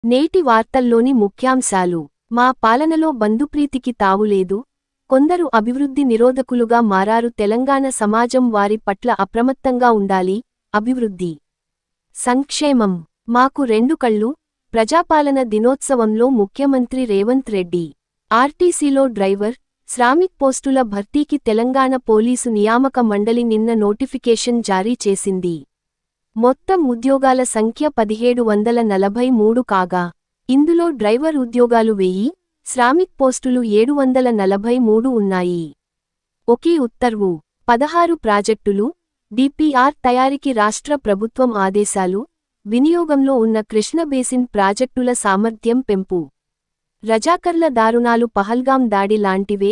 నేటి వార్తల్లోని ముఖ్యాంశాలు. మా పాలనలో బంధుప్రీతికి తావులేదు, కొందరు అభివృద్ధి నిరోధకులుగా మారారు. తెలంగాణ సమాజం వారి పట్ల అప్రమత్తంగా ఉండాలి. అభివృద్ధి, సంక్షేమం మాకు రెండు కళ్ళు. ప్రజాపాలన దినోత్సవంలో ముఖ్యమంత్రి రేవంత్ రెడ్డి. ఆర్టీసీలో డ్రైవర్, శ్రామిక్ పోస్టుల భర్తీకి తెలంగాణ పోలీసు నియామక మండలి నిన్న నోటిఫికేషన్ జారీ చేసింది. మొత్తం ఉద్యోగాల సంఖ్య 1743 కాగా, ఇందులో డ్రైవర్ ఉద్యోగాలు 1000, శ్రామిక్ పోస్టులు 743 ఉన్నాయి. ఒకే ఉత్తర్వు. 16 ప్రాజెక్టులు, డిపిఆర్ తయారీకి రాష్ట్ర ప్రభుత్వం ఆదేశాలు. వినియోగంలో ఉన్న కృష్ణబేసిన్ ప్రాజెక్టుల సామర్థ్యం పెంపు. రజాకర్ల దారుణాలు పహల్గాం దాడి లాంటివే,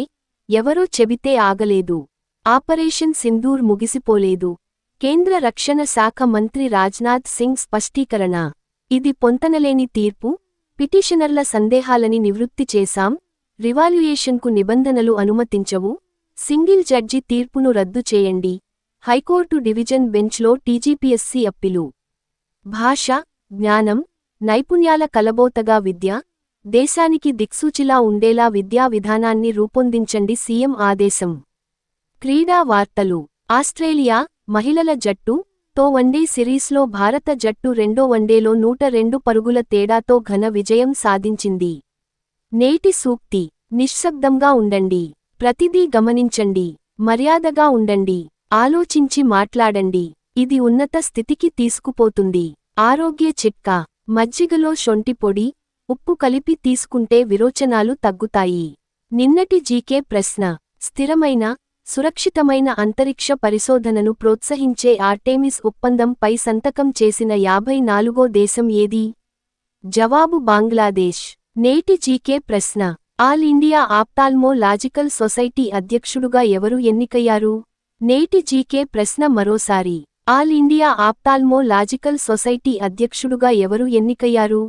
ఎవరో చెబితే ఆగలేదు. ఆపరేషన్ సింధూర్ ముగిసిపోలేదు. కేంద్ర రక్షణ శాఖ మంత్రి రాజ్నాథ్ సింగ్ స్పష్టీకరణ. ఇది పొంతనలేని తీర్పు, పిటిషనర్ల సందేహాలని నివృత్తి చేశాం. రివాల్యుయేషన్కు నిబంధనలు అనుమతించవు. సింగిల్ జడ్జి తీర్పును రద్దు చేయండి. హైకోర్టు డివిజన్ బెంచ్లో టీజీపీఎస్సీ అప్పీలు. భాష, జ్ఞానం, నైపుణ్యాల కలబోతగా విద్య, దేశానికి దిక్సూచిలా ఉండేలా విద్యా విధానాన్ని రూపొందించండి. సీఎం ఆదేశం. క్రీడా వార్తలు. ఆస్ట్రేలియా మహిళల జట్టు తో వన్డే సిరీస్లో భారత జట్టు రెండో వన్డేలో 102 పరుగుల తేడాతో ఘన విజయం సాధించింది. నేటి సూక్తి. నిశ్శబ్దంగా ఉండండి, ప్రతిదీ గమనించండి, మర్యాదగా ఉండండి, ఆలోచించి మాట్లాడండి. ఇది ఉన్నత స్థితికి తీసుకుపోతుంది. ఆరోగ్య చిట్కా. మజ్జిగలో శొంఠి పొడి, ఉప్పు కలిపి తీసుకుంటే విరోచనాలు తగ్గుతాయి. నిన్నటి జీకే ప్రశ్న. స్థిరమైన, సురక్షితమైన అంతరిక్ష పరిశోధనను ప్రోత్సహించే ఆర్టెమిస్ ఒప్పందంపై సంతకం చేసిన 54వ దేశం ఏది? జవాబు బంగ్లాదేశ్. నేటి జీకే ప్రశ్న. ఆల్ ఇండియా ఆప్థాల్మో లాజికల్ సొసైటీ అధ్యక్షుడుగా ఎవరు ఎన్నికయ్యారు? నేటి జీకే ప్రశ్న మరోసారి. ఆల్ ఇండియా ఆప్థాల్మో లాజికల్ సొసైటీ అధ్యక్షుడుగా ఎవరు ఎన్నికయ్యారు?